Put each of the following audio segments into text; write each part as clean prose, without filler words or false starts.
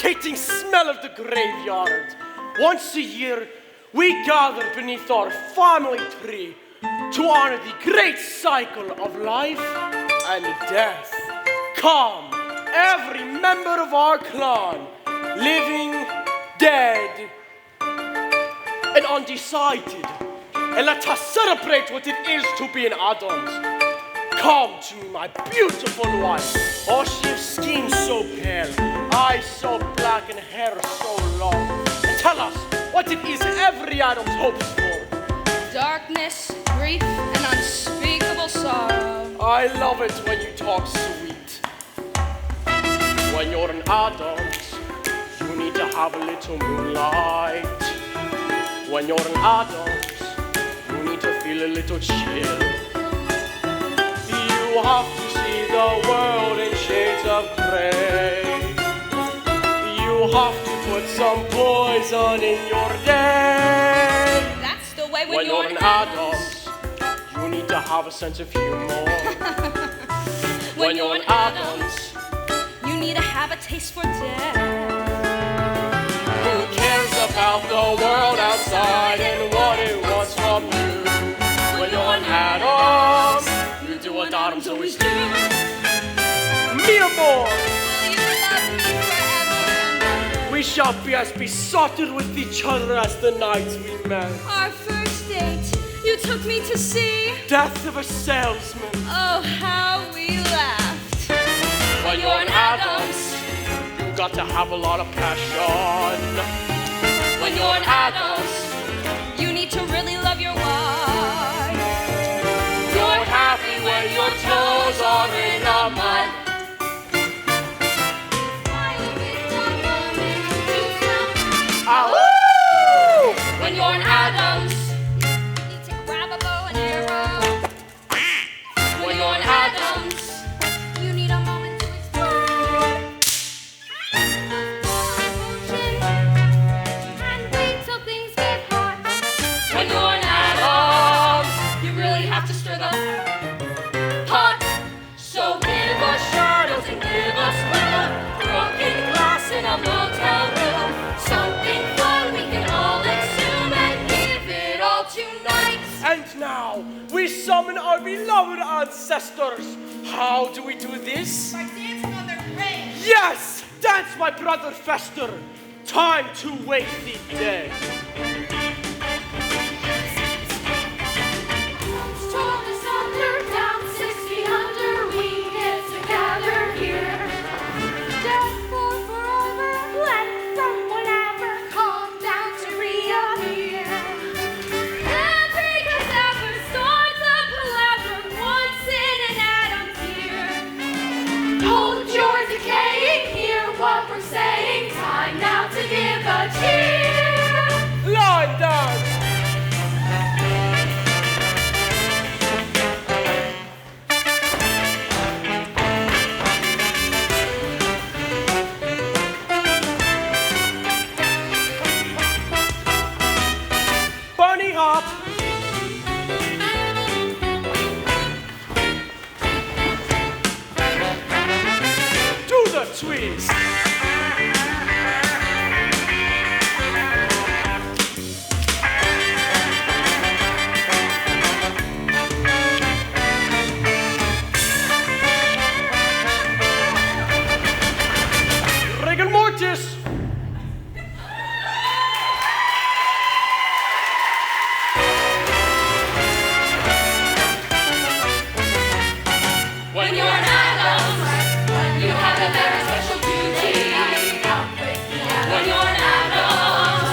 suffocating smell of the graveyard. Once a year, we gather beneath our family tree to honor the great cycle of life and death. Come, every member of our clan, living, dead, and undecided, and let us celebrate what it is to be an Adams. Come to me, my beautiful wife. Oh, she has skin so pale, eyes so black, and hair so long. And tell us what it is every Adams hopes for. Darkness, grief, and unspeakable sorrow. I love it when you talk sweet. When you're an Adams, you need to have a little moonlight. When you're an Adams, you need to feel a little chill. You have to see the world in shades of gray. You have to put some poison in your day. That's the way When you're an Adams, you need to have a sense of humor. When you're an Adams, you need to have a taste for death. Who cares about the world outside and what it wants from you? When you're an Adams, you do what Adams always do. Me amor! Will you love me forever? We shall be as besotted with each other as the night we met. Our first date, you took me to see Death of a salesman. Oh, how we laughed. When you're an Adams, you got to have a lot of passion. When you're an Adams, you need to really love your wife. you're happy when your toes are in the mud. Ahoo! When you're an Adams, you need to grab a bow and arrow. When you're an Adams, You need a moment to explore. And wait till things get hot. when you're an Adams, You really have to stir the pot. So give us shadows and give us glitter, broken glass in a motel room. something fun we can all assume and give it all tonight. And now, we summon our beloved ancestors. How do we do this? By dancing on their graves. Yes! Dance, my brother Fester. Time to wake the dead. Storm is under, down 6 feet under, we get together here. Death for forever, let someone ever come down to reappear. Every cadaver starts a palaver once in an Adam's year. Hold your decaying, hear what we're saying, time now to give a cheer. Line dance! Bunny hop! Do the twist! Rigor mortis! When you're an Adams, you have a very special duty. When you're an Adams,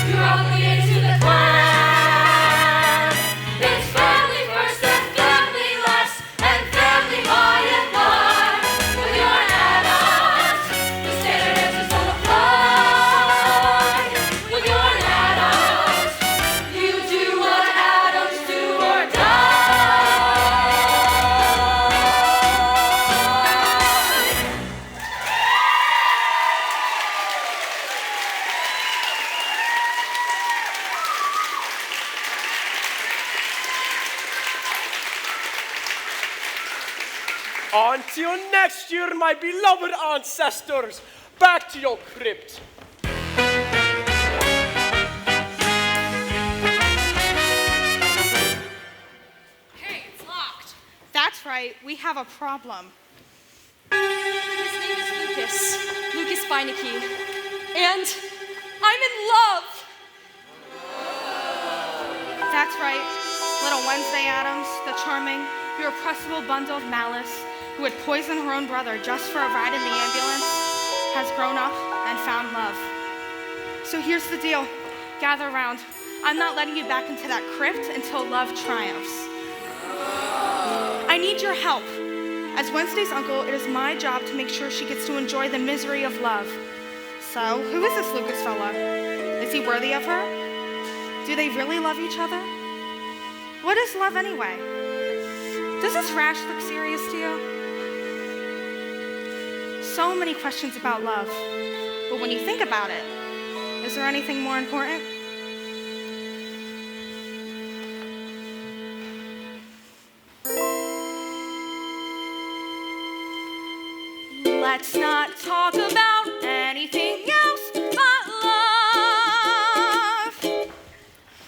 you're obligated to the clan. It's family first and family last, and family by and by. When you're an Adams, the standard answers don't apply. When you're an Adams, you do what Adams do or die. Until next year, my beloved ancestors, back to your crypt. Hey, it's locked. That's right, we have a problem. His name is Lucas Beinecke. And I'm in love. That's right, little Wednesday Addams, the charming, irrepressible bundle of malice who would poison her own brother just for a ride in the ambulance, has grown up and found love. So here's the deal. Gather around. I'm not letting you back into that crypt until love triumphs. I need your help. As Wednesday's uncle, it is my job to make sure she gets to enjoy the misery of love. So, who is this Lucas fella? Is he worthy of her? Do they really love each other? What is love anyway? Does this rash look serious to you? So many questions about love. But when you think about it, is there anything more important? Let's not talk about anything else but love.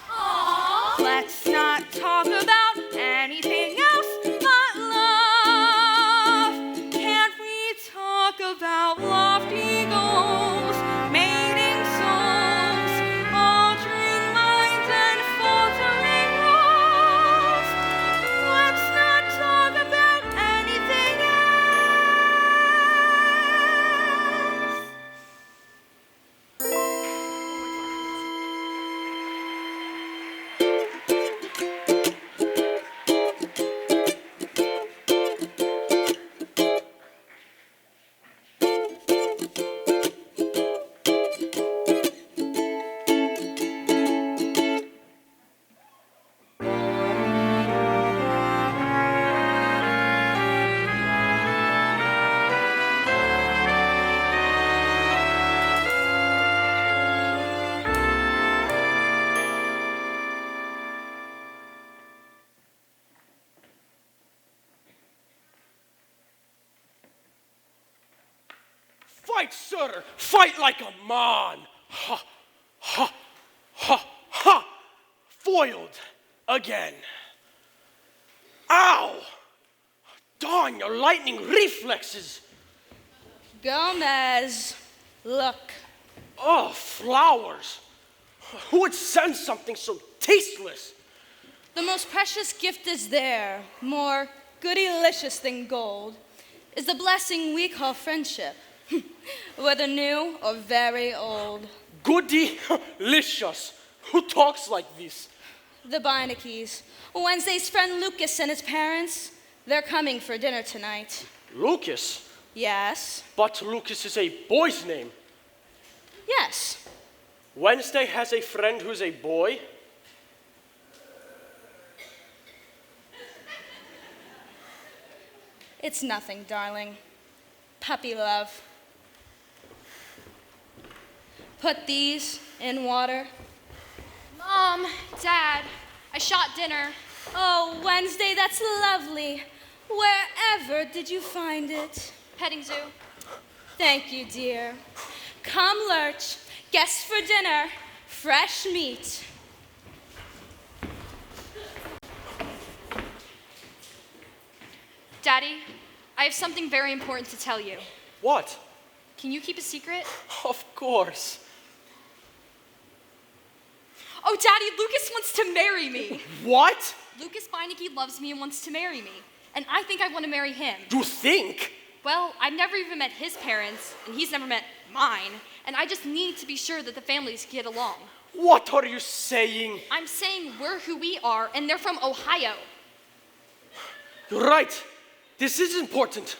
Aww. Let's not talk about anything else but love. Can't we talk about lofty goals, mating souls, altering minds and faltering roles? Let's not talk about anything else. Fight, sir! Fight like a man! Ha, ha, ha, ha! Foiled again. Ow! Darn your lightning reflexes! Gomez, look. Oh, flowers! Who would send something so tasteless? The most precious gift is there, more goody-licious than gold, is the blessing we call friendship, whether new or very old. Goody-licious. Who talks like this? The Beineckes, Wednesday's friend Lucas and his parents, they're coming for dinner tonight. Lucas? Yes. But Lucas is a boy's name. Yes. Wednesday has a friend who's a boy? It's nothing, darling. Puppy love. Put these in water. Mom, Dad, I shot dinner. Oh, Wednesday, that's lovely. Wherever did you find it? Petting zoo. Thank you, dear. Come, Lurch. Guests for dinner. Fresh meat. Daddy, I have something very important to tell you. What? Can you keep a secret? Of course. Oh, Daddy, Lucas wants to marry me. What? Lucas Beinecke loves me and wants to marry me. And I think I want to marry him. You think? Well, I've never even met his parents, and he's never met mine. And I just need to be sure that the families get along. What are you saying? I'm saying we're who we are, and they're from Ohio. You're right. This is important.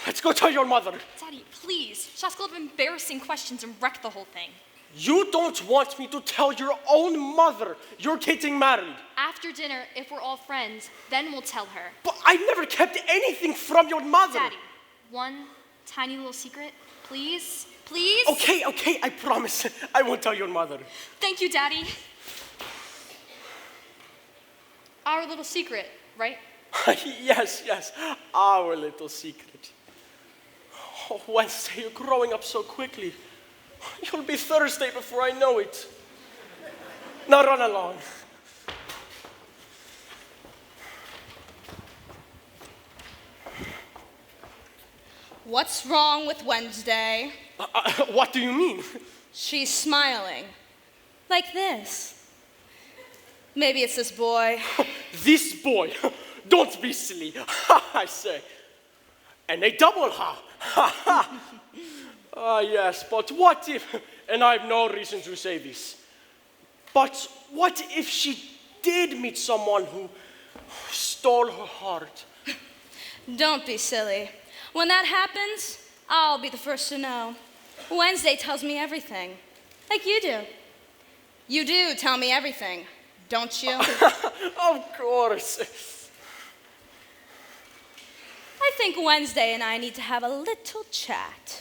Let's go tell your mother. Daddy, please. She'll ask a lot of embarrassing questions and wreck the whole thing. You don't want me to tell your own mother you're getting married. After dinner, if we're all friends, then we'll tell her. But I never kept anything from your mother. Daddy, one tiny little secret, please? Please? Okay, I promise. I won't tell your mother. Thank you, Daddy. Our little secret, right? Yes, our little secret. Oh, Wednesday, you're growing up so quickly. You'll be Thursday before I know it. Now run along. What's wrong with Wednesday? What do you mean? She's smiling. Like this. Maybe it's this boy. This boy. Don't be silly. I say. And a double ha. Ah, yes, but what if, and I have no reason to say this, but what if she did meet someone who stole her heart? Don't be silly. When that happens, I'll be the first to know. Wednesday tells me everything. Like you do. You do tell me everything, don't you? Of course. I think Wednesday and I need to have a little chat.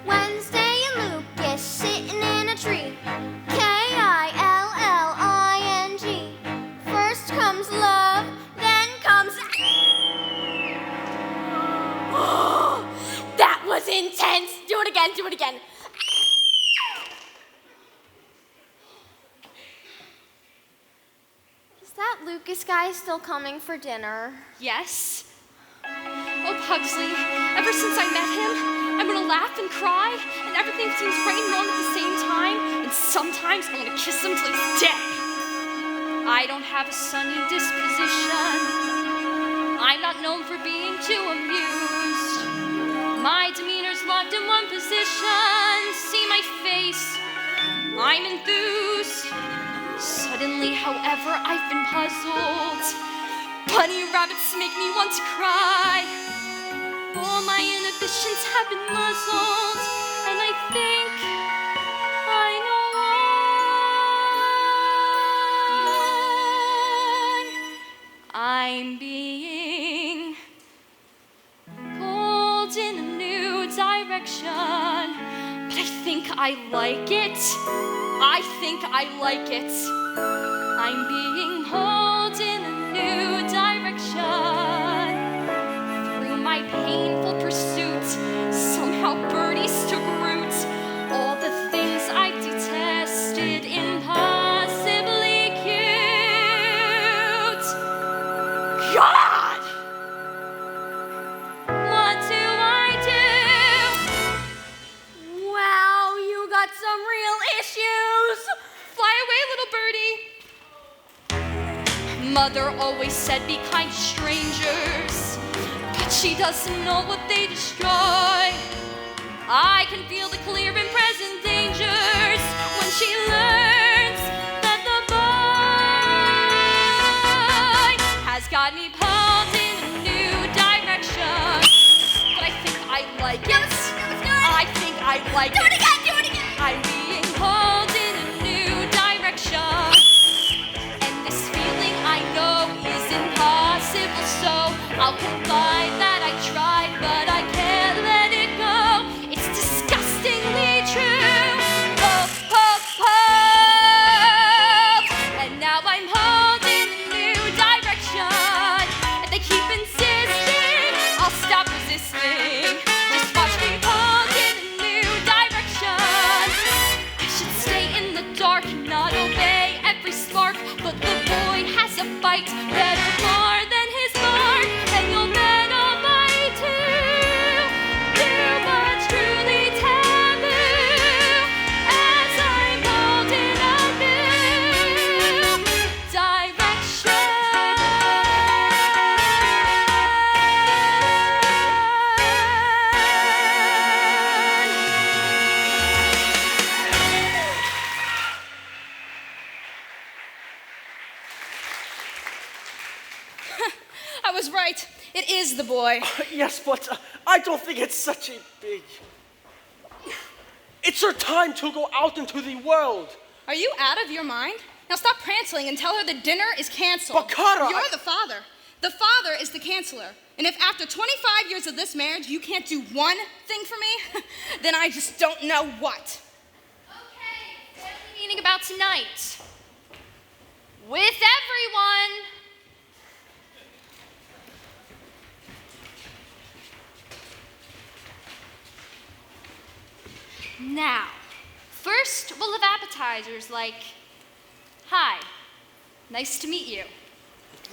Wednesday and Lucas sitting in a tree. K-I-L-L-I-N-G. First comes love, then comes. That was intense. Do it again, do it again. Is that Lucas guy still coming for dinner? Yes. Oh, Pugsley, ever since I met him, I'm gonna laugh and cry, and everything seems right and wrong at the same time, and sometimes I'm gonna kiss him till he's dead. I don't have a sunny disposition. I'm not known for being too amused. My demeanor's locked in one position. See my face, I'm enthused. Suddenly, however, I've been puzzled. Bunny rabbits make me want to cry. All my inhibitions have been muzzled, and I think I know why. I'm being pulled in a new direction, but I think I like it. I think I like it. I'm being pulled in a new direction. Through my painful pursuit, somehow birdies took root. All the things I detested, impossibly cute. God! What do I do? Wow, you got some real issues. Fly away, little birdie. Mother always said be kind to strangers, but she doesn't know what they destroy. I can feel the clear and present dangers when she learns that the boy has got me pulled in a new direction. But I think I like it. I think I like it. Do it again, do it again. I'm being pulled in a new direction. And this feeling I know is impossible, so I'll confide that I tried, but I can't let it go. It's disgustingly true. Hope, hope, hope. And now I'm pulled in a new direction. And they keep insisting I'll stop resisting. Just watch me pulled in a new direction. is the boy. Yes, but I don't think it's such a big... It's her time to go out into the world. Are you out of your mind? Now stop prancing and tell her the dinner is canceled. But Kara, You're the father. The father is the canceller. And if after 25 years of this marriage you can't do one thing for me, then I just don't know what. Okay, family meeting about tonight. With everyone. Now, first we'll have appetizers like, hi, nice to meet you.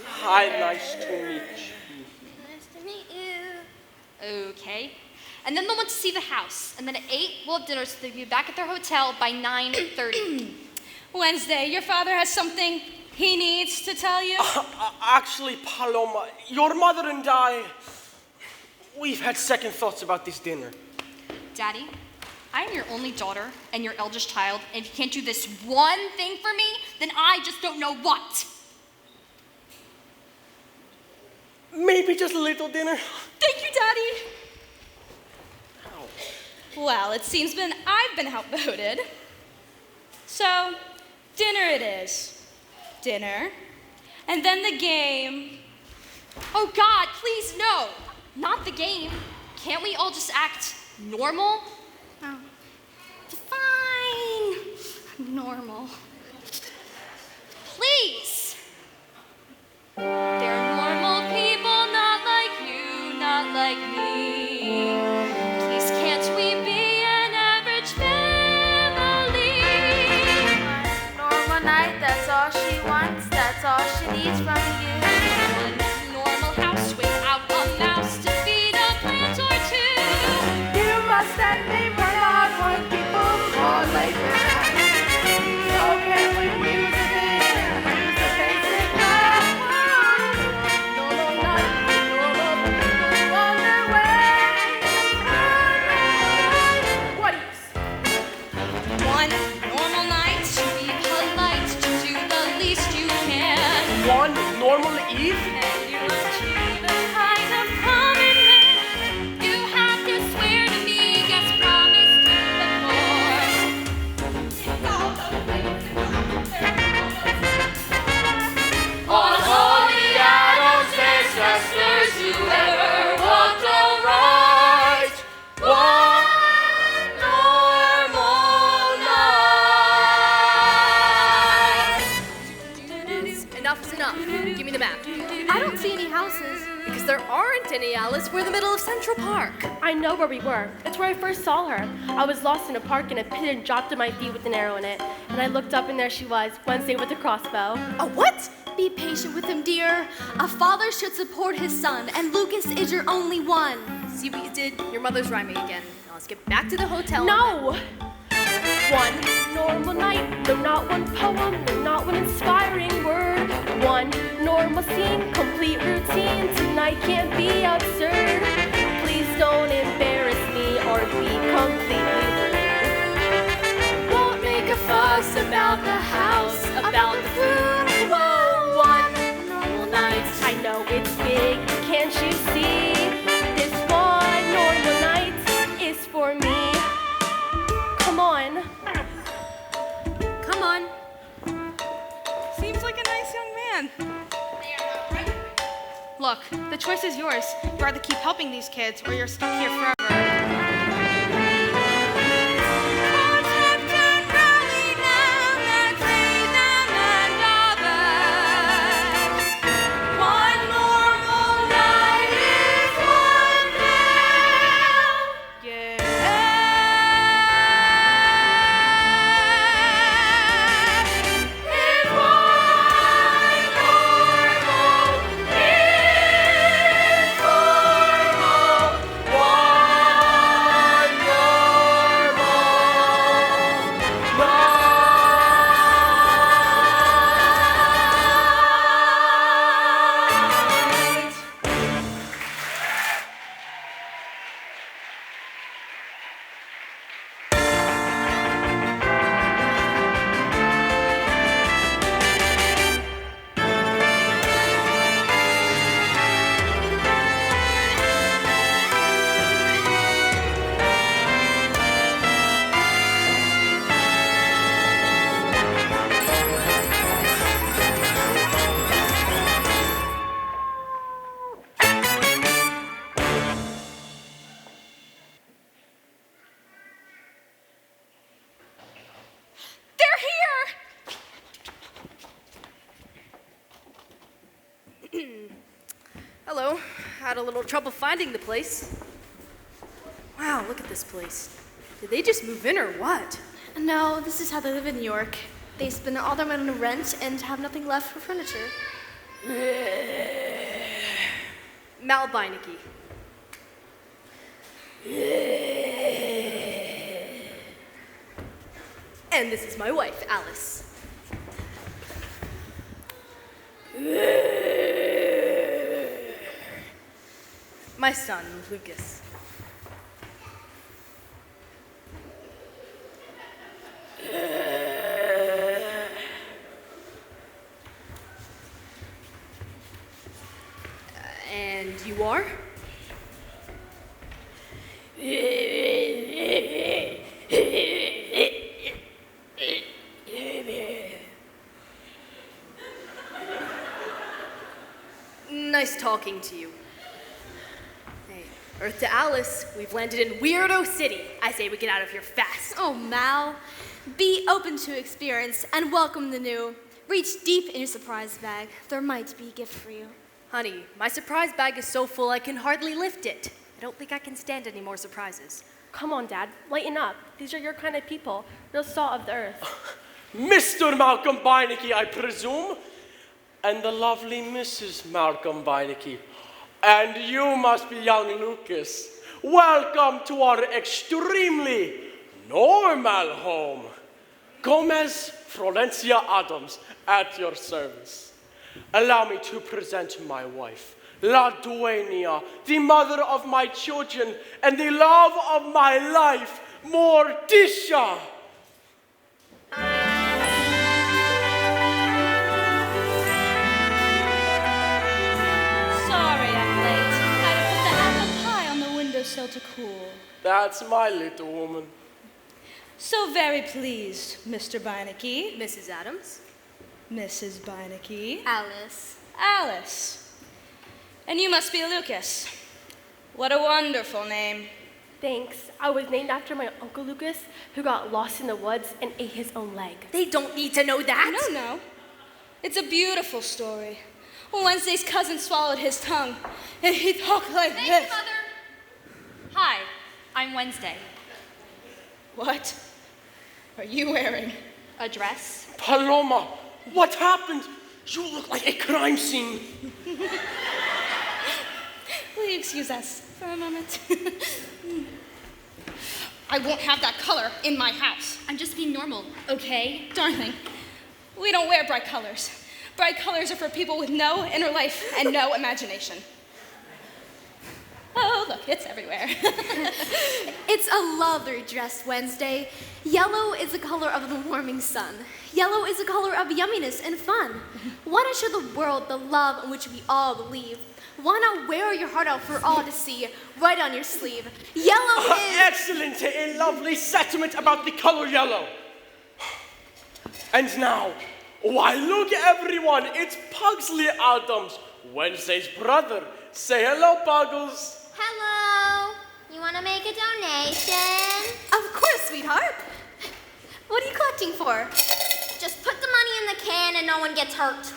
Hi, nice to meet you. Nice to meet you. Okay. And then they'll want to see the house. And then at 8, we'll have dinner so they'll be back at their hotel by 9:30. Wednesday, your father has something he needs to tell you? Actually, Paloma, your mother and I, we've had second thoughts about this dinner. Daddy, I'm your only daughter and your eldest child, and if you can't do this one thing for me, then I just don't know what. Maybe just a little dinner. Thank you, Daddy. Well, it seems I've been outvoted. So, dinner it is. Dinner. And then the game. Oh God, please no, not the game. Can't we all just act normal? Oh. Fine. Normal. Please. They're normal people, not like you, not like me. Please can't we be an average family? Normal night, that's all she wants, that's all she needs from you. One normal house without a mouse to feed a plant or two. You must admit we're not what people call labor. Okay, we use the basic math. Normal night, normal people on their way. What do you say? One normal night. Be polite, to do the least you can. One normal eve? And you achieve a kind of common man. You have to swear to me, yes, promise to the poor. On all the Adams ancestors who ever walked alright. One normal night. Enough is enough. Give me the map. I don't see any houses. Because there aren't any, Alice. We're in the middle of Central Park. I know where we were. It's where I first saw her. I was lost in a park and a pigeon dropped at my feet with an arrow in it. And I looked up and there she was, Wednesday with a crossbow. A what? Be patient with him, dear. A father should support his son, and Lucas is your only one. See what you did? Your mother's rhyming again. Now let's get back to the hotel. No! One normal night, no, not one poem, no, not one inspiring word. One normal scene, complete routine, tonight can't be absurd. Please don't embarrass me or be completely rude. Won't make a fuss about the house, about the food. Whoa, one normal night, I know it's big, can't you see? This one normal night is for me. Come on. Come on. Seems like a nice young man. Look, the choice is yours. You either keep helping these kids or you're stuck here forever. One Had a little trouble finding the place. Wow, look at this place. Did they just move in or what? No, this is how they live in New York. They spend all their money on rent and have nothing left for furniture. Mal Beinecke. And this is my wife, Alice. My son, Lucas. And you are? Nice talking to you. Hey, Earth to Alice, we've landed in Weirdo City. I say we get out of here fast. Oh, Mal, be open to experience and welcome the new. Reach deep in your surprise bag. There might be a gift for you. Honey, my surprise bag is so full I can hardly lift it. I don't think I can stand any more surprises. Come on, Dad, lighten up. These are your kind of people, real salt of the earth. Mr. Malcolm Beinecke, I presume, and the lovely Mrs. Malcolm Beinecke. And you must be young Lucas. Welcome to our extremely normal home. Gomez Florencia Adams, at your service. Allow me to present my wife, La Dueña, the mother of my children and the love of my life, Morticia. Sorry I'm late. I had to put the apple pie on the windowsill to cool. That's my little woman. So very pleased, Mr. Beinecke. Mrs. Adams? Mrs. Beinecke. Alice. Alice. And you must be Lucas. What a wonderful name. Thanks. I was named after my Uncle Lucas, who got lost in the woods and ate his own leg. They don't need to know that. No. It's a beautiful story. Wednesday's cousin swallowed his tongue, and he talked like Thank this. you, Mother. Hi, I'm Wednesday. What are you wearing? A dress? Paloma, what happened? You look like a crime scene. Will you excuse us for a moment? I won't have that color in my house. I'm just being normal, okay? Darling, we don't wear bright colors. Bright colors are for people with no inner life and no imagination. Oh, look, it's everywhere. It's a lovely dress, Wednesday. Yellow is the color of the warming sun. Yellow is the color of yumminess and fun. Why not show the world the love in which we all believe? Why not wear your heart out for all to see, right on your sleeve? Yellow is... Excellent, a lovely sentiment about the color yellow. And now, why look everyone, it's Pugsley Adams, Wednesday's brother. Say hello, Puggles. Hello. You want to make a donation? Of course, sweetheart. What are you collecting for? Just put the money in the can and no one gets hurt.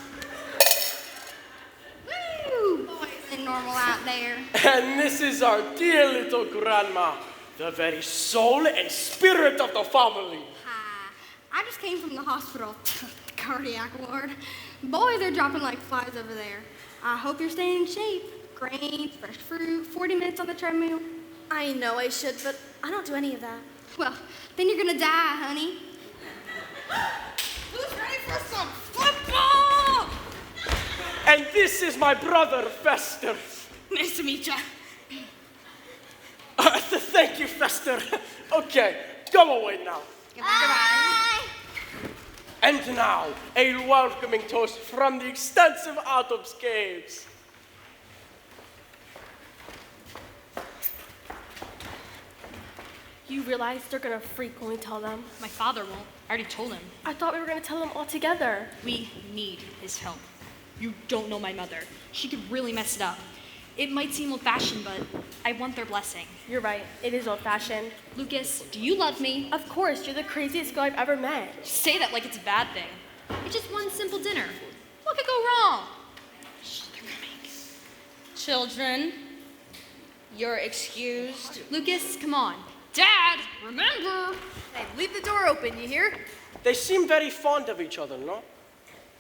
Woo! Boys and normal out there. And this is our dear little grandma, the very soul and spirit of the family. Hi. I just came from the hospital, the cardiac ward. Boy, they're dropping like flies over there. I hope you're staying in shape. Grains, fresh fruit, 40 minutes on the treadmill. I know I should, but I don't do any of that. Well, then you're gonna die, honey. Who's ready for some football? And this is my brother, Fester. Nice to meet ya. Thank you, Fester. Okay, go away now. Bye. And now, a welcoming toast from the extensive Adams Caves. You realize they're gonna freak when we tell them? My father won't. I already told him. I thought we were gonna tell them all together. We need his help. You don't know my mother. She could really mess it up. It might seem old-fashioned, but I want their blessing. You're right, it is old-fashioned. Lucas, do you love me? Of course, you're the craziest girl I've ever met. Say that like it's a bad thing. It's just one simple dinner. What could go wrong? Shh, they're coming. Children, you're excused. Lucas, come on. Dad, remember? Hey, leave the door open, you hear? They seem very fond of each other, no?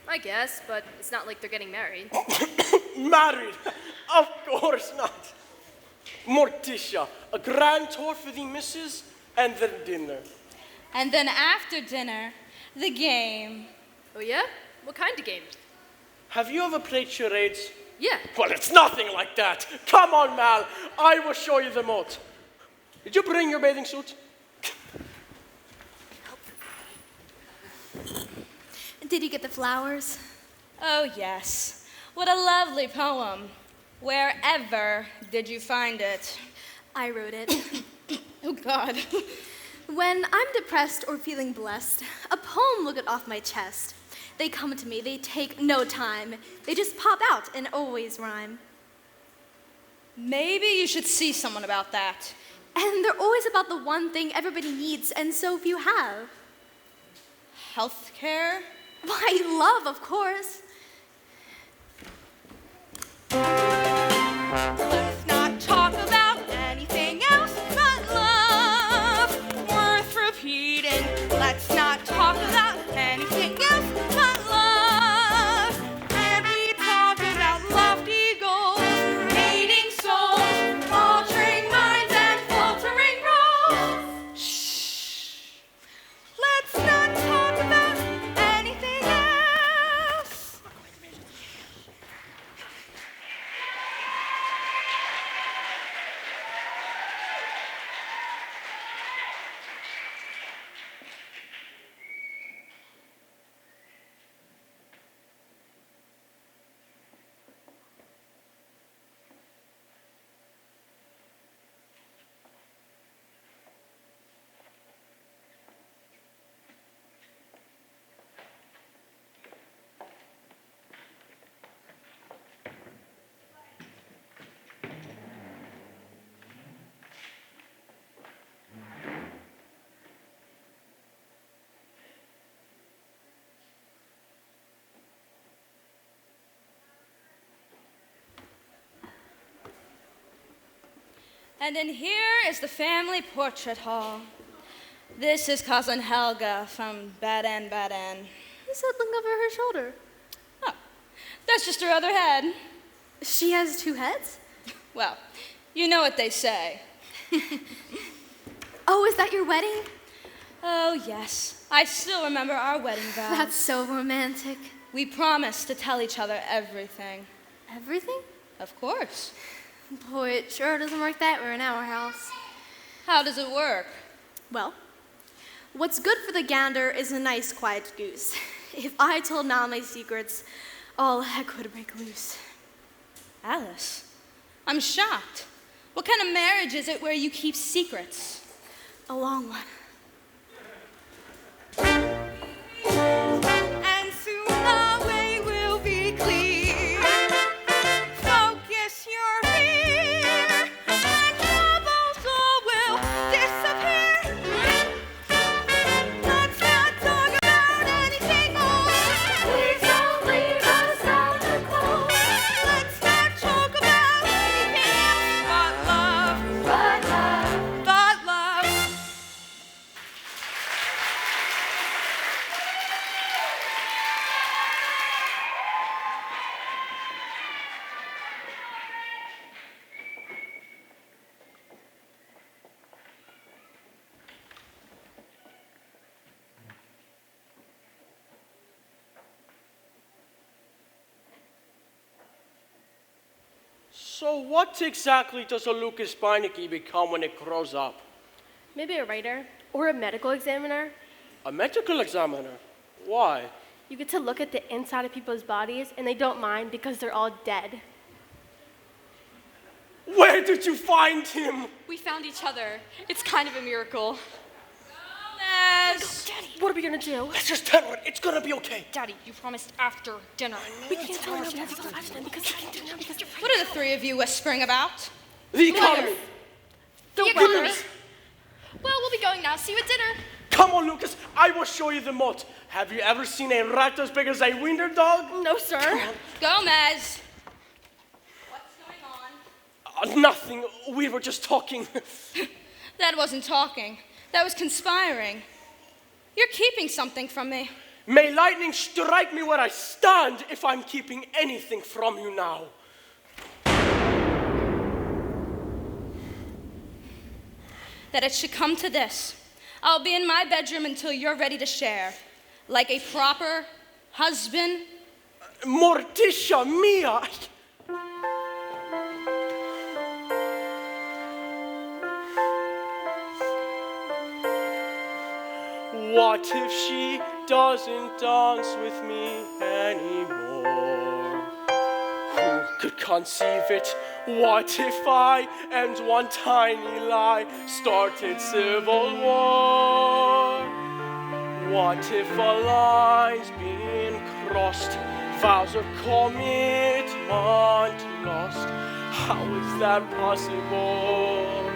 I guess, but it's not like they're getting married. Married? Of course not. Morticia, a grand tour for the missus, and then dinner. And then after dinner, the game. Oh yeah? What kind of game? Have you ever played charades? Yeah. Well, it's nothing like that. Come on, Mal. I will show you the moat. Did you bring your bathing suit? Did you get the flowers? Oh, yes. What a lovely poem. Wherever did you find it? I wrote it. Oh, God. When I'm depressed or feeling blessed, a poem will get off my chest. They come to me, they take no time. They just pop out and always rhyme. Maybe you should see someone about that. And they're always about the one thing everybody needs and so few have. Healthcare? Why, love, of course. Let's not talk about anything else but love. Worth repeating. Let's not talk about anything else but love. And we talk about lofty goals, mating souls, altering minds and faltering roads. Shh. Let's not talk about anything else. And in here is the family portrait hall. This is cousin Helga from Baden, Baden. Who's sibling over her shoulder? Oh, that's just her other head. She has two heads? Well, you know what they say. Oh, is that your wedding? Oh, yes. I still remember our wedding vows. That's so romantic. We promised to tell each other everything. Everything? Of course. Boy, it sure doesn't work that way in our house. How does it work? Well, what's good for the gander is a nice quiet goose. If I told Mal my secrets, all heck would break loose. Alice, I'm shocked. What kind of marriage is it where you keep secrets? A long one. And soon the way will be clear. Focus your fear, and troubles all will disappear. Let's not talk about anything more. Please don't leave us out the cold. Let's not talk about anything else but love, But love, but love. So what exactly does a Lucas Beinecke become when it grows up? Maybe a writer or a medical examiner. A medical examiner? Why? You get to look at the inside of people's bodies and they don't mind because they're all dead. Where did you find him? We found each other. It's kind of a miracle. Gomez! What are we gonna do? Let's just tell her it's gonna be okay. Daddy, you promised after dinner. We can't tell her we have to go after them because we can't do it now because What are the three of you whispering about? The economy. the economy. weather. Well, we'll be going now. See you at dinner. Come on, Lucas. I will show you the moat. Have you ever seen a rat as big as a wiener dog? No, sir. Gomez! What's going on? Nothing. We were just talking. That wasn't talking. That was conspiring. You're keeping something from me. May lightning strike me where I stand if I'm keeping anything from you now. That it should come to this. I'll be in my bedroom until you're ready to share. Like a proper husband. Morticia mia! What if she doesn't dance with me anymore? Who could conceive it? What if I and one tiny lie started civil war? What if a line's been crossed, vows of commitment lost? How is that possible?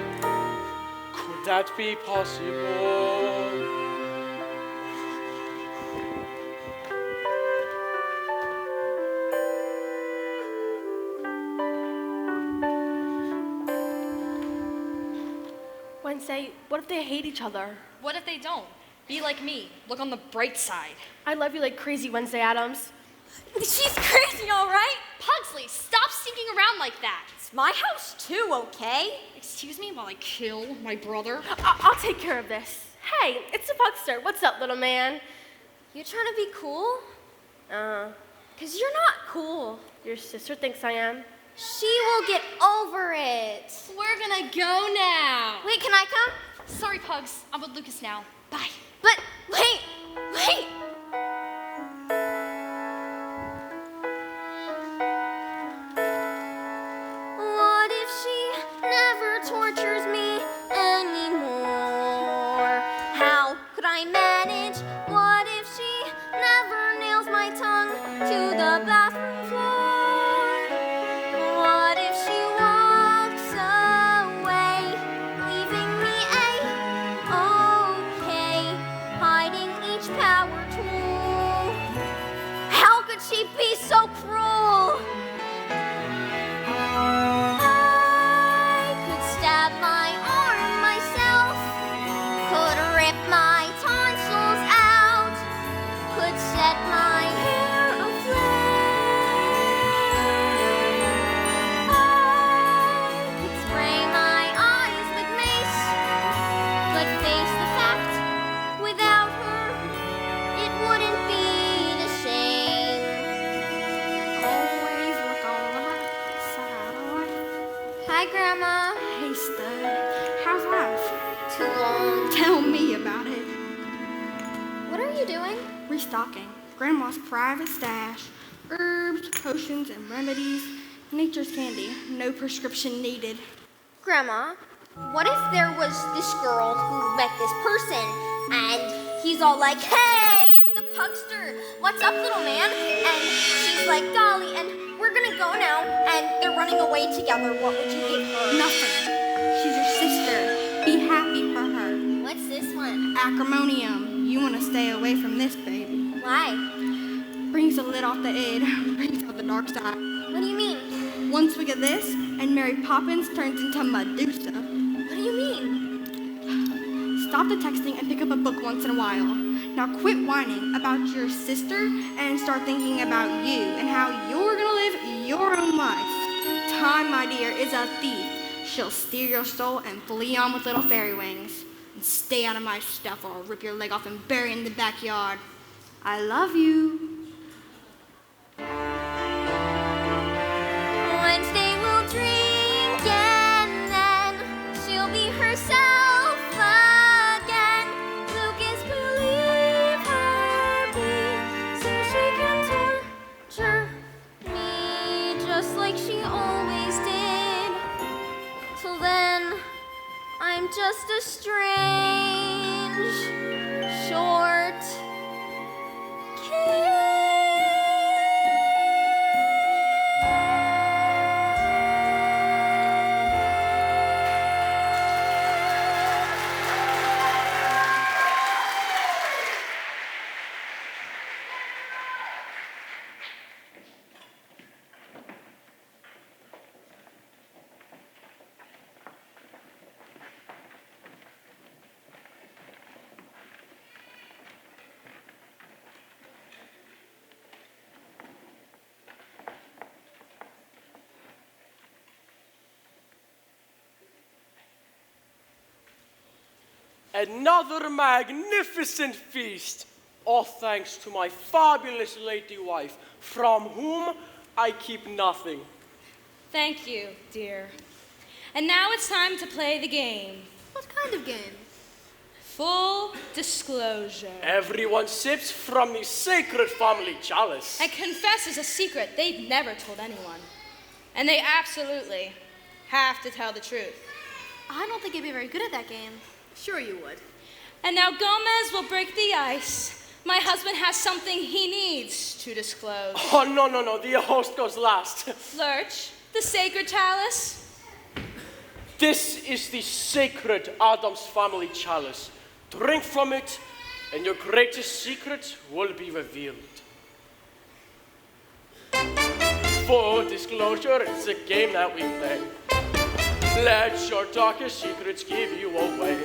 Could that be possible? Wednesday, what if they hate each other? What if they don't? Be like me. Look on the bright side. I love you like crazy, Wednesday Addams. She's crazy, all right? Pugsley, stop sneaking around like that. It's my house too, okay? Excuse me while I kill my brother. I'll take care of this. Hey, it's the Pugster. What's up, little man? You trying to be cool? Cause you're not cool. Your sister thinks I am. She will get over it. We're gonna go now. Wait, can I come? Sorry, Pugs. I'm with Lucas now. Bye. But wait! What if she never tortures me anymore? How could I manage? What if she never nails my tongue to the bathroom floor? What if she walks away, leaving me a-okay, hiding each power tool? How could she be so cruel? I could stab my arm myself, could rip my tonsils out, could set my hair aflame. I could spray my eyes with mace, but face the fact, without her, it wouldn't be the same. Always look on the bright side of life. Hi, Grandma. Hey, stud. How's life? Too long. Tell me about it. What are you doing? Restocking. Grandma's private stash. Herbs, potions, and remedies. Nature's candy. No prescription needed. Grandma, what if there was this girl who met this person and he's all like, hey, it's the Pugster. What's up, little man? And she's like, golly, and we're gonna go now, and they're running away together. What would you give her? Nothing. She's your sister. Be happy for her. What's this one? Acrimonium. You want to stay away from this, baby. Why? Brings the lid off the id. Brings out the dark side. What do you mean? One swig of this, and Mary Poppins turns into Medusa. What do you mean? Stop the texting and pick up a book once in a while. Now quit whining about your sister and start thinking about you and how you're gonna live your own life. Time, my dear, is a thief. She'll steal your soul and flee on with little fairy wings. And stay out of my stuff or I'll rip your leg off and bury it in the backyard. I love you. Wednesday will drink and then she'll be herself again. Lucas will leave her be so she can torture me just like she always did. Till then, I'm just a strange, short kid. Another magnificent feast, all thanks to my fabulous lady wife, from whom I keep nothing. Thank you, dear. And now it's time to play the game. What kind of game? Full disclosure. Everyone sips from the sacred family chalice. And confesses a secret they've never told anyone. And they absolutely have to tell the truth. I don't think I'd be very good at that game. Sure you would. And now Gomez will break the ice. My husband has something he needs to disclose. Oh, no, the host goes last. Lurch, the sacred chalice. This is the sacred Adam's family chalice. Drink from it, and your greatest secret will be revealed. Full disclosure, it's a game that we play. Let your darkest secrets give you away.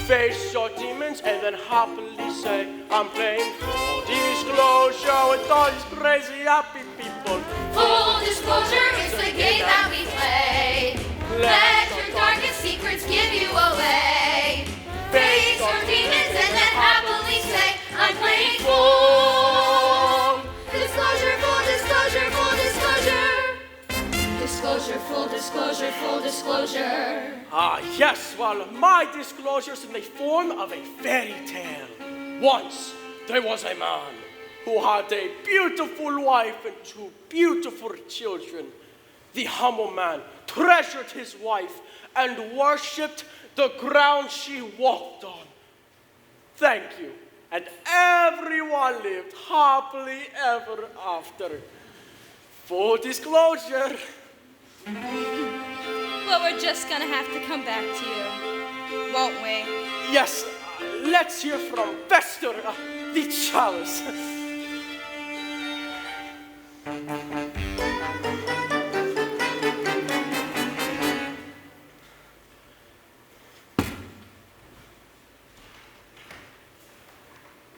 Face your demons and then happily say, I'm playing full disclosure with all these crazy happy people. Full disclosure, it's the game that we play. Let your darkest secrets give you away. Face your demons and then happily say, I'm playing full disclosure, full disclosure, full disclosure. Disclosure, full disclosure, full disclosure. Ah, yes, well, my disclosure's in the form of a fairy tale. Once, there was a man who had a beautiful wife and 2 beautiful children. The humble man treasured his wife and worshipped the ground she walked on. Thank you. And everyone lived happily ever after. Full disclosure. Well, we're just gonna have to come back to you, won't we? Yes, let's hear from Fester, the chalice.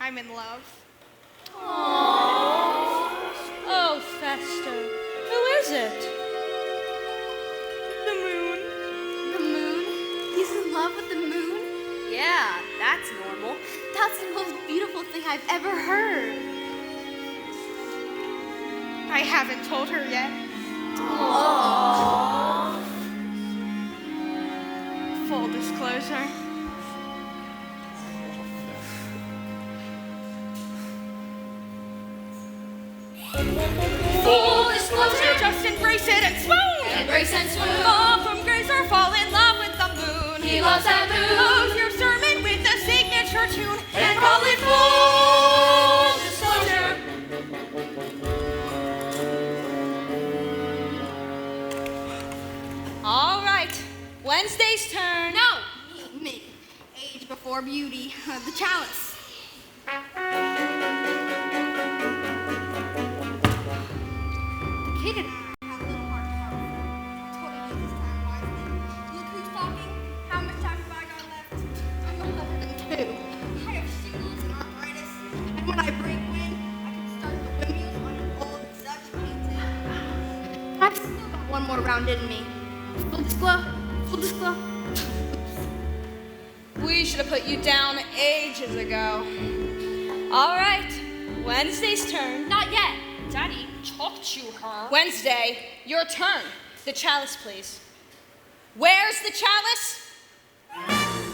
I'm in love. Oh, Fester, who is it? The moon. The moon? He's in love with the moon? Yeah, that's normal. That's the most beautiful thing I've ever heard. I haven't told her yet. Full disclosure. Full disclosure, Just embrace it and swoon! embrace and swoon. Fall from grace or fall in love with the moon. He loves that moon. Close your sermon with a signature tune And call it full disclosure. All right, Wednesday's turn. No! Me. Age before beauty. The chalice. The kid and I have a little heart to heart. Told him this time wisely. Look who's talking. How much time have I got left? I'm 102. I have shingles and arthritis. And when I break wind, I can start the windmills on an old Dutch painting. I've still got one more round in me. Full disclosure. Full disclosure. We should have put you down ages ago. All right, Wednesday's turn. Not yet. Daddy, talk to her. Wednesday, your turn. The chalice, please. Where's the chalice?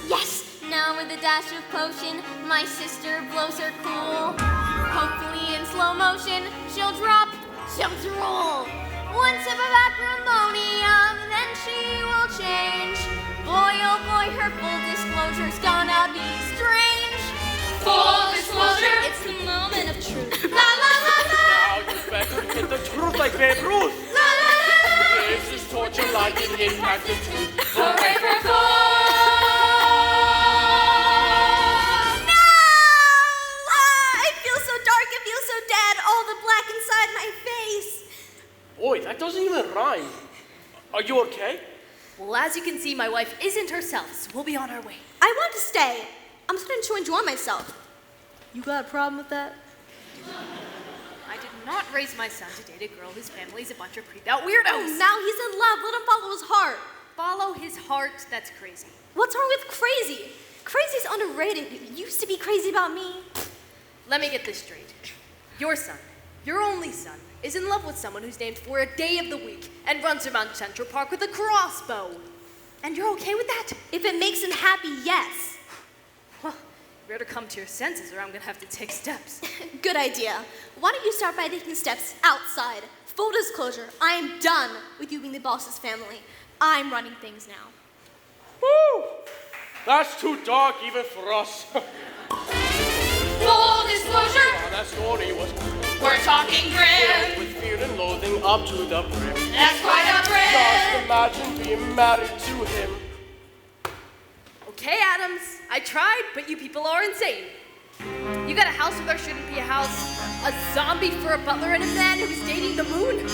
Yes! Now with a dash of potion, my sister blows her cool. Hopefully in slow motion, she'll drop, she'll drool. One sip of acrimonium, then she will change. Boy, oh boy, her full disclosure's gonna be strange. Full disclosure, It's the moment of truth. La la la la, Now you better get the truth like Babe Ruth. la la la la. This is torture like an impacted truth. hooray for full. No! I feel so dark, I feel so dead, all the black inside my face. Boy, that doesn't even rhyme. Are you okay? Well, as you can see, my wife isn't herself, so we'll be on our way. I want to stay. I'm starting to enjoy myself. You got a problem with that? I did not raise my son to date a girl whose family's a bunch of creeped out weirdos. Now he's in love. Let him follow his heart. Follow his heart, that's crazy. What's wrong with crazy? underrated. You used to be crazy about me. Let me get this straight. Your son, your only son, is in love with someone who's named for a day of the week and runs around Central Park with a crossbow. And you're okay with that? If it makes him happy, yes. Well, you better come to your senses or I'm gonna have to take steps. Good idea. Why don't you start by taking steps outside? Full disclosure, I am done with you being the boss's family. I'm running things now. Woo! That's too dark even for us. Full disclosure, That story was we're talking grim. with fear and loathing up to the brim. That's quite a Just brim. imagine being married to him. Okay, Adams, I tried, but you people are insane. You got a house where there shouldn't be a house, a zombie for a butler, and a man who's dating the moon.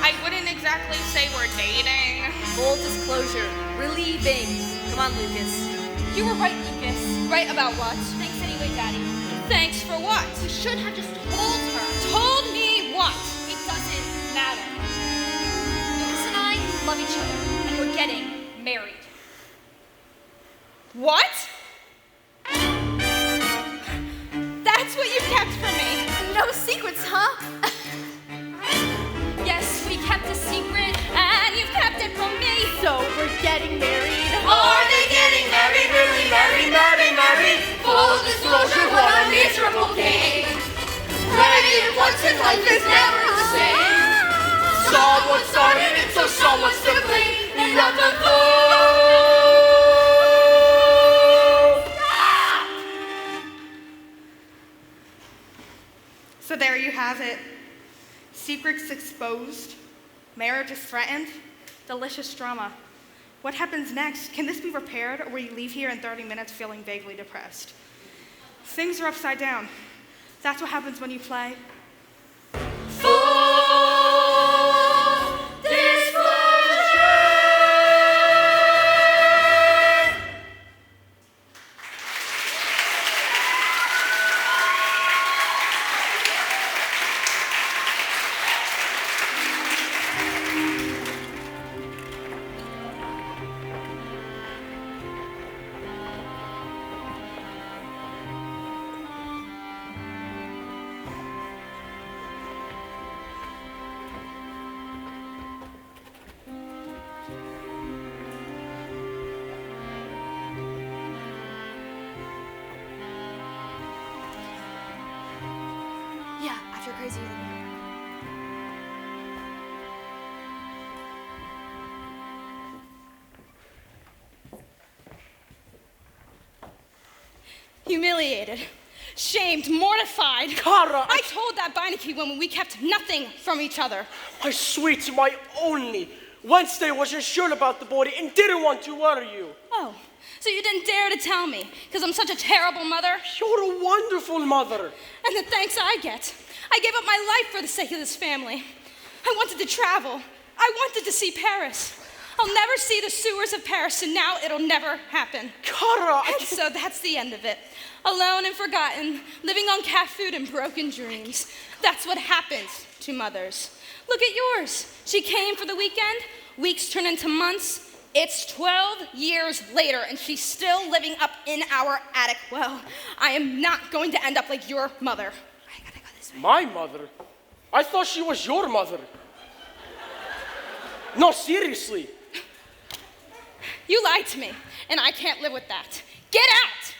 I wouldn't exactly say we're dating. Full disclosure, we're leaving. Come on, Lucas. You were right, Lucas. Right about what? Thanks anyway, Daddy. Thanks for what? You should have just told her. Told me what? It doesn't matter. Lucas and I love each other, and we're getting married. What? That's what you kept from me. No secrets, huh? Yes, we kept a secret, and you've kept it from me. So we're getting married. Are they getting married? Really married? Full disclosure, what a miserable game. Married once in life is never the same. Someone started it, so someone's to blame. Not the So there you have it. Secrets exposed, marriages threatened, delicious drama. What happens next? Can this be repaired, or will you leave here in 30 minutes feeling vaguely depressed? Things are upside down. That's what happens when you play. Yeah, after crazy evening. Humiliated, shamed, mortified. Kara, I told that Beinecke woman we kept nothing from each other. my sweet, my only. Wednesday wasn't sure about the body and didn't want to worry you. Oh, so you didn't dare to tell me because I'm such a terrible mother? You're a wonderful mother. And the thanks I get. I gave up my life for the sake of this family. I wanted to travel. I wanted to see Paris. I'll never see the sewers of Paris, and now it'll never happen. Kara, And so that's the end of it. Alone and forgotten, living on cat food and broken dreams. That's what happens to mothers. Look at yours. She came for the weekend. Weeks turn into months. It's 12 years later, and she's still living up in our attic. Well, I am not going to end up like your mother. I gotta go this way. my mother? I thought she was your mother. No, seriously. You lied to me, and I can't live with that. Get out!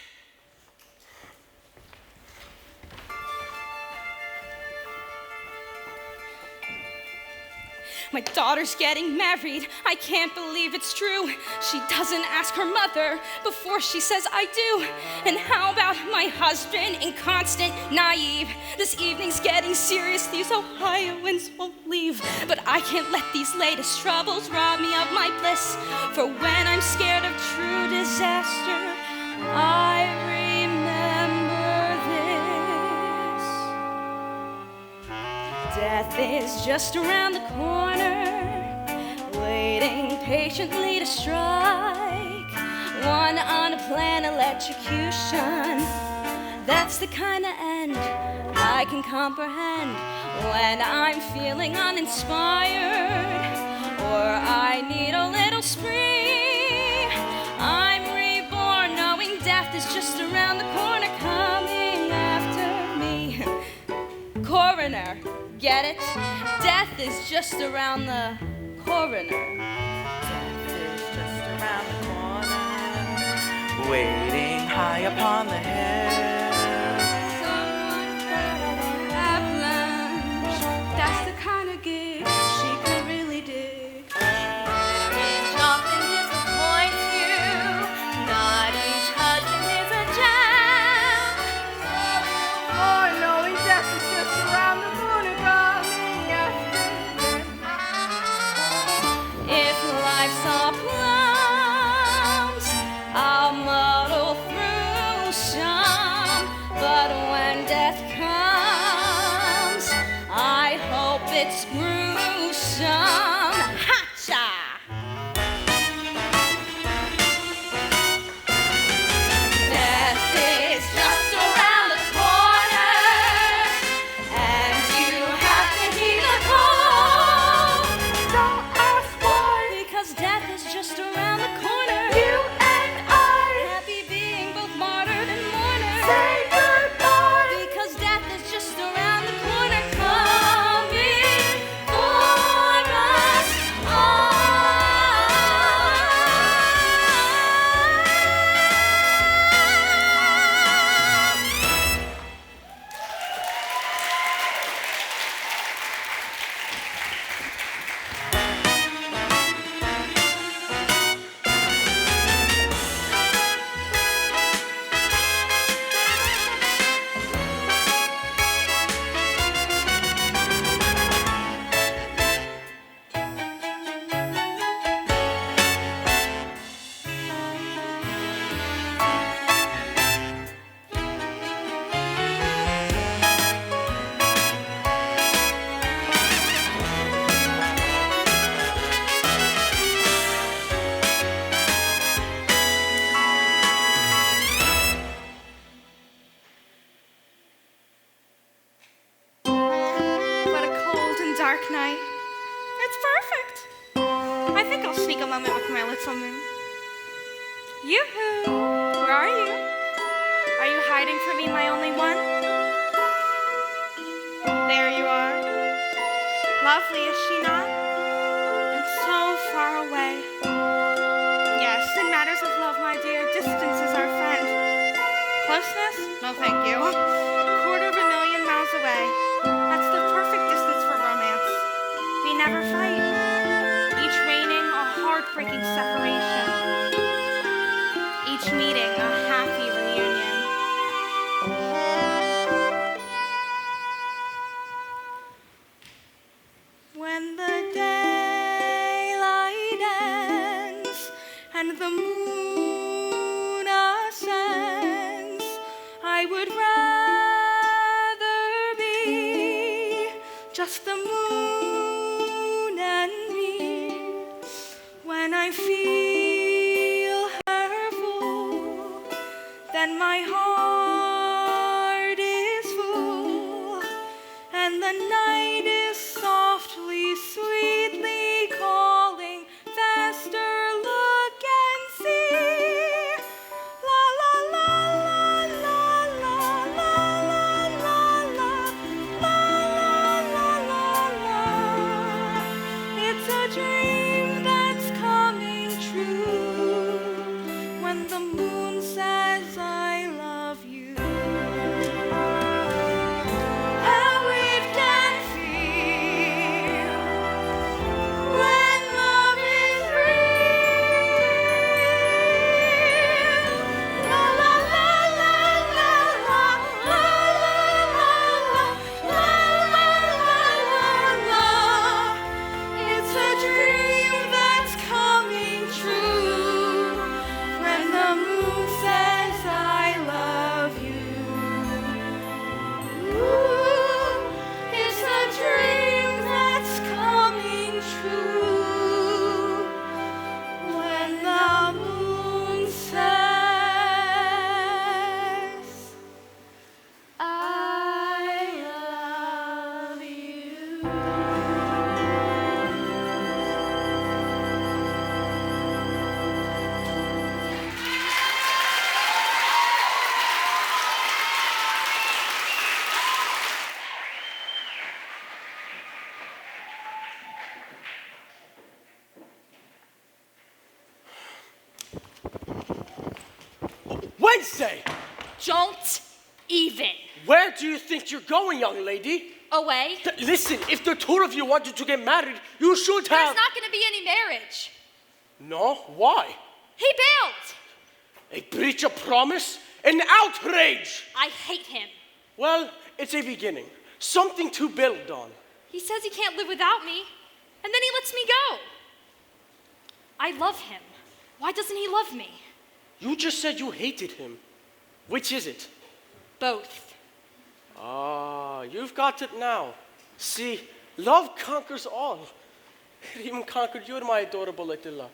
My daughter's getting married. I can't believe it's true. She doesn't ask her mother before she says I do. And how about my husband, inconstant, naive? This evening's getting serious. These Ohioans won't leave. But I can't let these latest troubles rob me of my bliss. For when I'm scared of true disaster, I remember this. Death is just around the corner, waiting patiently to strike. One unplanned electrocution. That's the kind of end I can comprehend when I'm feeling uninspired or I need a little spree. I'm reborn knowing death death is just around the corner coming after me. Coroner, get it? Death is just around the coroner. Death is just around the corner, waiting high upon the hill. Someone had an avalanche. That's the kind of gig she could really dig. Marriage often disappoints you. Not each husband is a gem. Oh, knowing death is just around the corner coming after them. If life's all plums, I'll muddle through some. But when death comes, I hope it's gruesome. Ha-cha! Death is just around the corner, and you have to heed the call. Don't ask why, because death is just around the corner. You and I, happy being both martyred and mourner. Say goodbye, because death is just around the corner coming for us all. What a cold and dark night. It's perfect. I think I'll sneak a moment with my little moon. Yoo-hoo! Where are you? Are you hiding from me, my only one? There you are. Lovely, is she not? And so far away. Yes, in matters of love, my dear, distance is our friend. Closeness? No, thank you. Quarter of a million miles away. That's the perfect distance for romance. We never fight. Each waning, a heartbreaking separation. Each meeting, a happy reunion. When the daylight ends and the moon ascends, I would rather be just the moon and me. When I feel her full, then my heart is full, and the night is softly, sweetly calling. Faster, look and see. La la la la la la la la la la la la la. It's a dream that's coming true when the moon says I love you. How it can feel Wednesday! Don't even. Where do you think you're going, young lady? Away. Listen, if the two of you wanted to get married, you should have... There's not going to be any marriage. No? Why? He bailed. A breach of promise? An outrage! I hate him. Well, it's a beginning. Something to build on. He says he can't live without me, and then he lets me go. I love him. Why doesn't he love me? You just said you hated him. Which is it? Both. Ah, you've got it now. See, love conquers all. It even conquered you, my adorable Attila.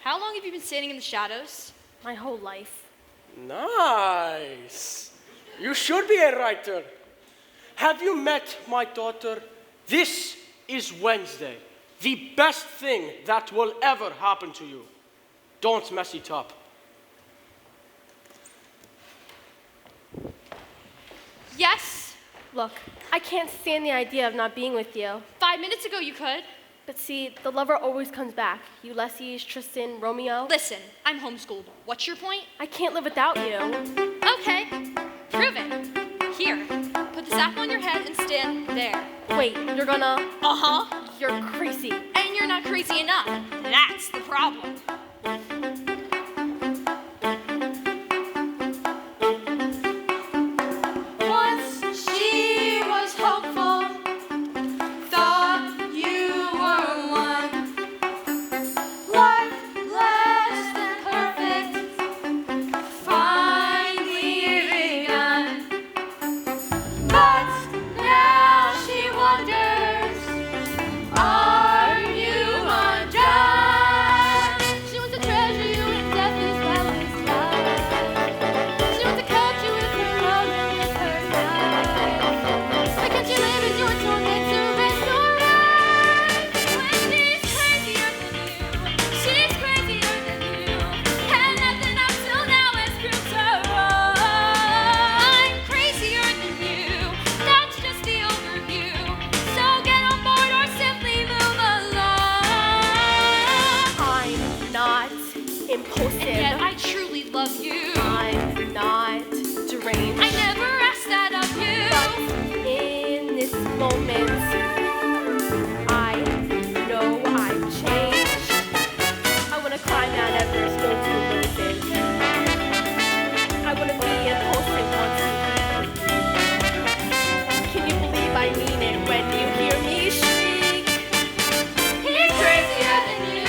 How long have you been standing in the shadows? My whole life. Nice. You should be a writer. Have you met my daughter? This is Wednesday. The best thing that will ever happen to you. Don't mess it up. Yes. Look, I can't stand the idea of not being with you. 5 minutes ago you could. But see, the lover always comes back. Ulysses, Tristan, Romeo. Listen, I'm homeschooled. What's your point? I can't live without you. Okay, prove it. Here, put this apple on your head and stand there. Wait, you're gonna... Uh-huh. You're crazy. And you're not crazy enough. That's the problem. Once she was hopeful, thought you were one. Life less than perfect, finally begun. But now she wonders, are you undone? She wants to treasure you in death as well as life. She wants to coat you with her love and with her life. Why can't you live as your torment to rest your life? When she's crazier than you, she's crazier than you. And nothing up till now has proved her wrong. I'm crazier than you, that's just the overview. So get on board or simply move along. I'm not impulsive. And yet I truly love you. I'm not deranged. I never asked that of you. In this moment, I know I've changed. I want to climb Mount Everest, go to the roses. I want to be impulsive once again. Can you believe I mean it when you hear me shriek? He's crazier than you,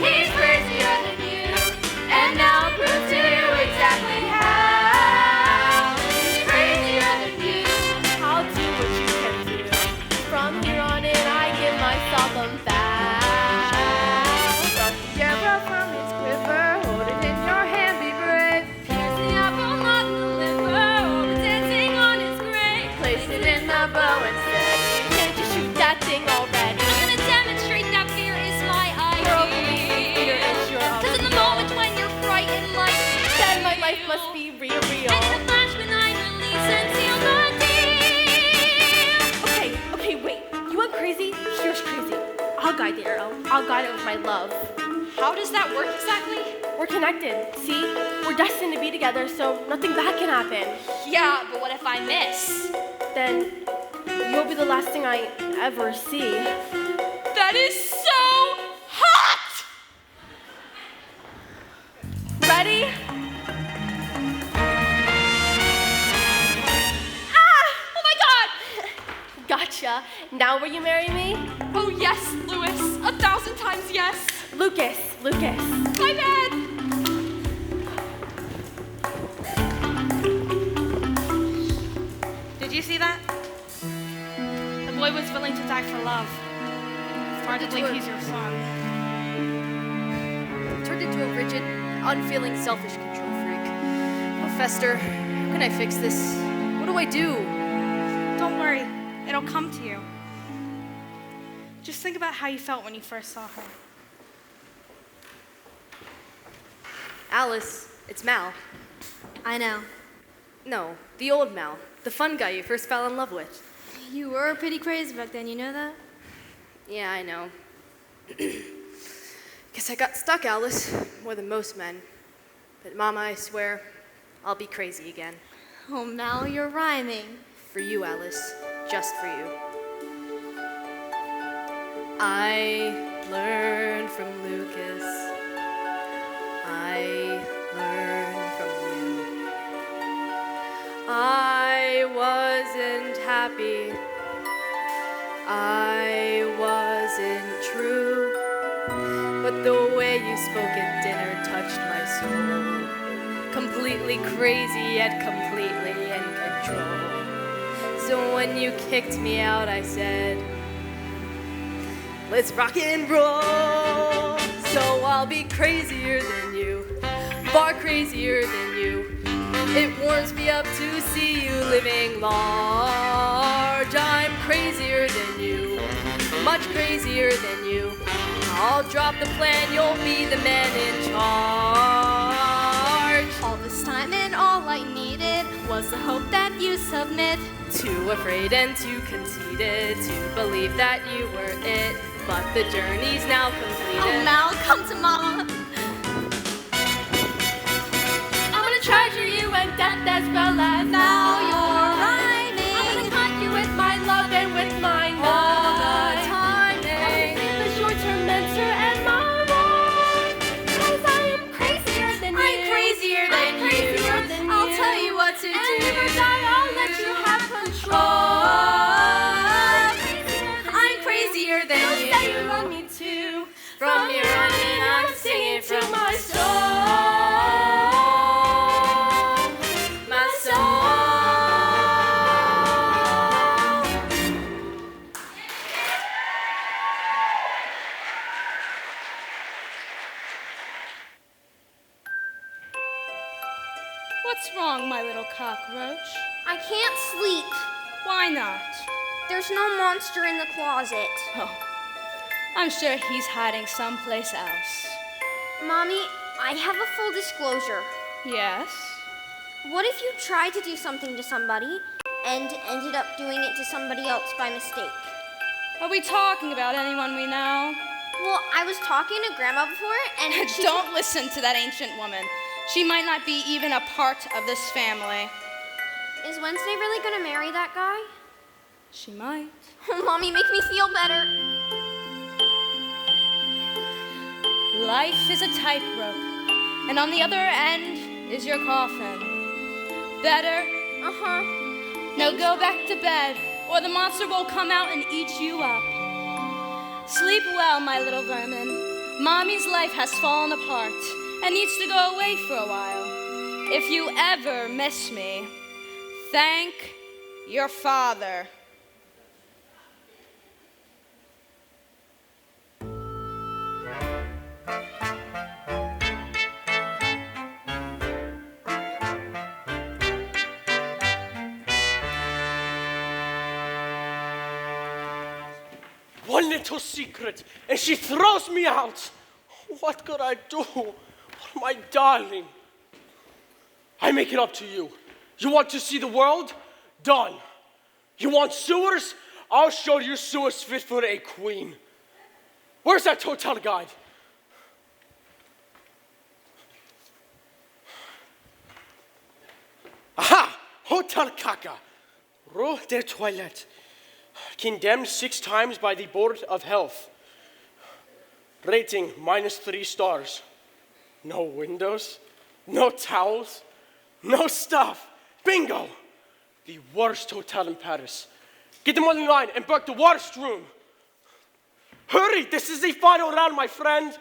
he's crazier than you, and now I'll prove to you exactly how. He's crazier than you. I'll do what you can do. From here on in, I give myself a vow. Your arrow from its quiver, hold it in your hand, be brave. Pierce the apple, not the liver, or dancing on his grave. Place it in the bow and say, Can't you shoot that thing already? I'm gonna demonstrate that fear is my Fear idea. is your Cause in the moment when you're frightened like Then my life must be real. And in a flash when I release and seal the deal. Okay, wait. You went crazy? Here's crazy. I'll guide the arrow. I'll guide it with my love. How does that work exactly? We're connected. See? We're destined to be together, so nothing bad can happen. Yeah, but what if I miss? Then you'll be the last thing I ever see. That is so hot! Ready? Oh my god! Gotcha. Now will you marry me? Oh yes, Louis. 1,000 times yes. Lucas. My bad. Did you see that? The boy was willing to die for love. It's hard to believe he's your son. Turned into a rigid, unfeeling, selfish control freak. Oh, Fester, how can I fix this? What do I do? Don't worry, it'll come to you. Just think about how you felt when you first saw her. Alice, it's Mal. I know. No, the old Mal. The fun guy you first fell in love with. You were pretty crazy back then, you know that? Yeah, I know. Guess I got stuck, Alice. More than most men. But Mama, I swear, I'll be crazy again. Oh, Mal, you're rhyming. For you, Alice. Just for you. I learned from Lucas. I learned from you. I wasn't happy. I wasn't true. But the way you spoke at dinner touched my soul. Completely crazy yet completely in control. So when you kicked me out, I said, let's rock and roll. So I'll be crazier than you, far crazier than you. It warms me up to see you living large. I'm crazier than you, much crazier than you. I'll drop the plan, you'll be the man in charge. All this time and all I needed was the hope that you submit. Too afraid and too conceited to believe that you were it. But the journey's now completed. Oh, Mal, come to Mama. I'm gonna treasure you and death as well as Now you're rhyming. I'm gonna haunt you with my love and with my All the night. timing. The short-term mentor and my life. 'Cause I am crazier than you. I'm crazier than I'm crazier you. than I'll you. tell you what to And do. if I die, I'll let you have control. I'm crazier than You you. say you love me too. From here on in, I'm singing from my soul. My soul. What's wrong, my little cockroach? I can't sleep. Why not? There's no monster in the closet. Oh, I'm sure he's hiding someplace else. Mommy, I have a full disclosure. Yes? What if you tried to do something to somebody and ended up doing it to somebody else by mistake? Are we talking about anyone we know? Well, I was talking to Grandma before, and she Don't listen to that ancient woman. She might not be even a part of this family. Is Wednesday really gonna marry that guy? She might. Oh, Mommy, make me feel better. Life is a tightrope, and on the other end is your coffin. Better? Uh-huh. Now go back to bed, or the monster will come out and eat you up. Sleep well, my little vermin. Mommy's life has fallen apart and needs to go away for a while. If you ever miss me, thank your father. One little secret, and she throws me out. What could I do? Oh, my darling. I make it up to you. You want to see the world? Done. You want sewers? I'll show you sewers fit for a queen. Where's that hotel guide? Aha! Hotel Caca. Rue des Toilettes. Condemned 6 times by the Board of Health. Rating -3 stars. No windows, no towels, no stuff. Bingo! The worst hotel in Paris. Get them on the line and book the worst room. Hurry, this is the final round, my friend.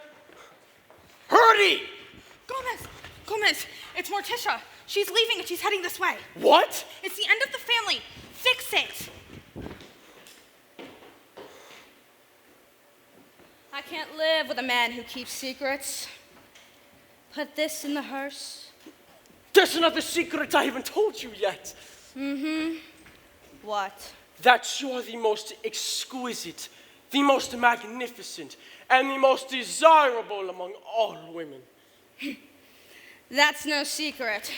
Hurry! Gomez, it's Morticia. She's leaving and she's heading this way. What? It's the end of the family. Fix it. I can't live with a man who keeps secrets. Put this in the hearse. There's another secret I haven't told you yet. What? That you are the most exquisite, the most magnificent, and the most desirable among all women. That's no secret.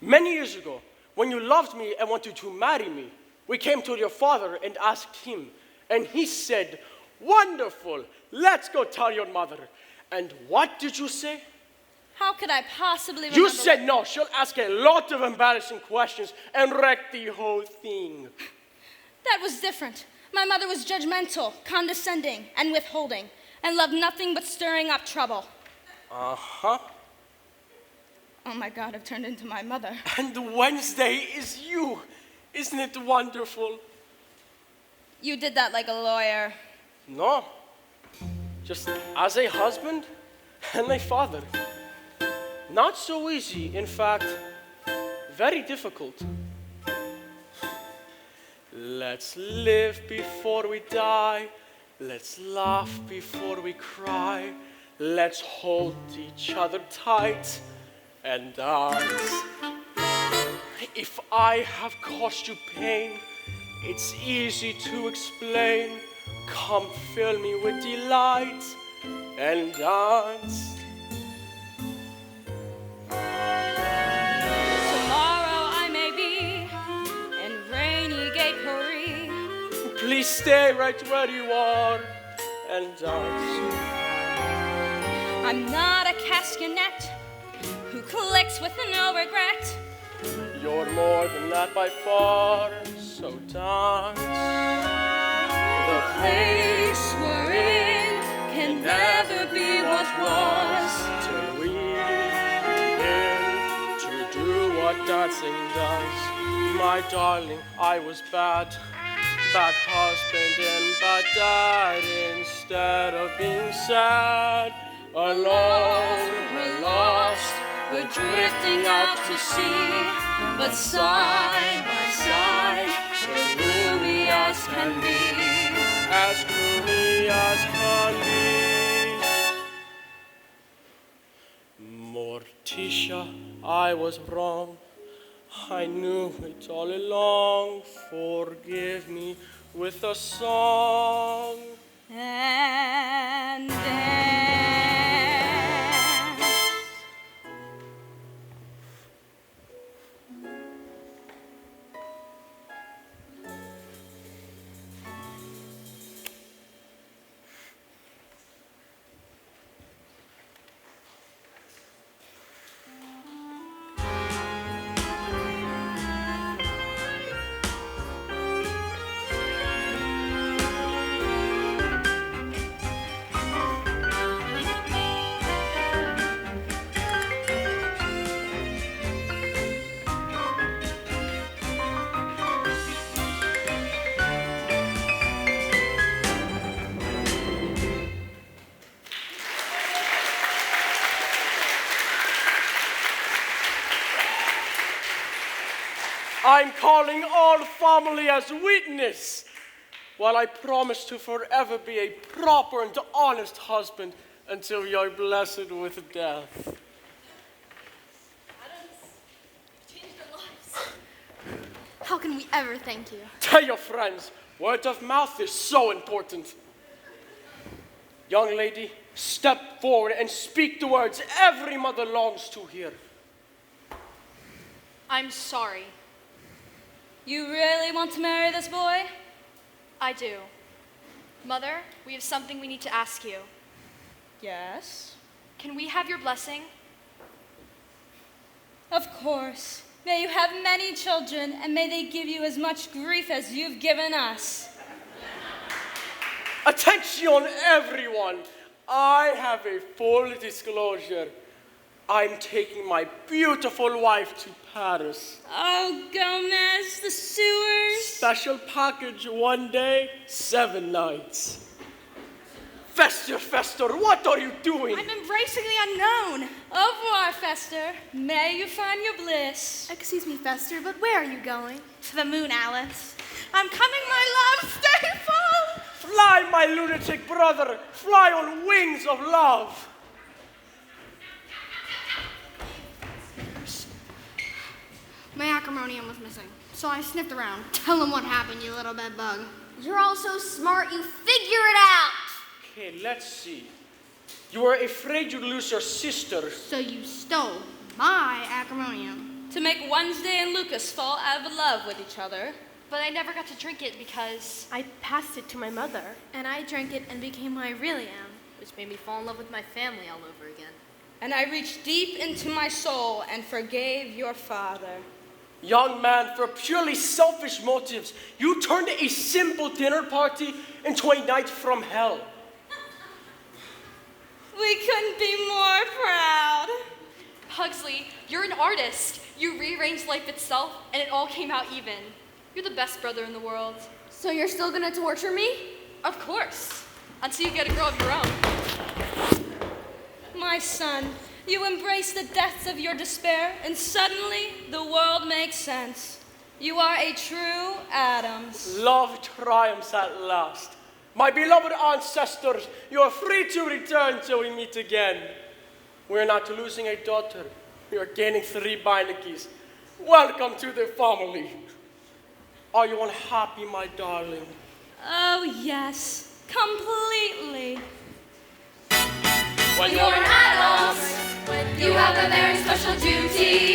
Many years ago, when you loved me and wanted to marry me, we came to your father and asked him, and he said, "Wonderful, let's go tell your mother." And what did you say? How could I possibly remember? You said no. She'll ask a lot of embarrassing questions and wreck the whole thing. That was different. My mother was judgmental, condescending, and withholding, and loved nothing but stirring up trouble. Uh-huh. Oh my God, I've turned into my mother. And Wednesday is you. Isn't it wonderful? You did that like a lawyer. No. Just as a husband and a father. Not so easy, in fact, very difficult. Let's live before we die. Let's laugh before we cry. Let's hold each other tight and dance. If I have caused you pain, it's easy to explain. Come fill me with delight and dance. Tomorrow I may be in rainy gay Paris. Please stay right where you are and dance. I'm not a castanet who clicks with no regret. You're more than that by far, so dance. The place we're in can never be what was. Till we begin to do what dancing does. My darling, I was bad husband and bad dad. Instead of being sad, alone, we're lost, we're drifting out to sea. But side by side, as gloomy as can be, as gloomy as can be. Morticia, I was wrong. I knew it all along. Forgive me with a song. And then I'm calling all family as witness, while I promise to forever be a proper and honest husband until we are blessed with death. Adams, you've changed our lives. How can we ever thank you? Tell your friends, word of mouth is so important. Young lady, step forward and speak the words every mother longs to hear. I'm sorry. you really want to marry this boy? I do. Mother, we have something we need to ask you. Yes. Can we have your blessing? Of course. May you have many children, and may they give you as much grief as you've given us. Attention, everyone. I have a full disclosure. I'm taking my beautiful wife to Paris. Oh, Gomez, the sewers. Special package 1 day, 7 nights. Fester, Fester, what are you doing? I'm embracing the unknown. Au revoir, Fester. May you find your bliss. Excuse me, Fester, but where are you going? To the moon, Alice. I'm coming, my love. Stay full. Fly, my lunatic brother. Fly on wings of love. My acrimonium was missing, so I sniffed around. Tell him what happened, you little bed bug. You're all so smart, you figure it out. Okay, let's see. You were afraid you'd lose your sister. So you stole my acrimonium. To make Wednesday and Lucas fall out of love with each other. But I never got to drink it because I passed it to my mother, and I drank it and became who I really am, which made me fall in love with my family all over again. and I reached deep into my soul and forgave your father. Young man, for purely selfish motives, you turned a simple dinner party into a night from hell. We couldn't be more proud. Pugsley, you're an artist. You rearranged life itself, and it all came out even. You're the best brother in the world. So you're still gonna torture me? Of course. Until you get a girl of your own. My son, you embrace the depths of your despair, and suddenly the world makes sense. You are a true Adams. Love triumphs at last. My beloved ancestors, you are free to return till we meet again. We are not losing a daughter. We are gaining 3 Beinecke's. Welcome to the family. Are you unhappy, my darling? Oh, yes, completely. When you're an Adams, you have a very special duty.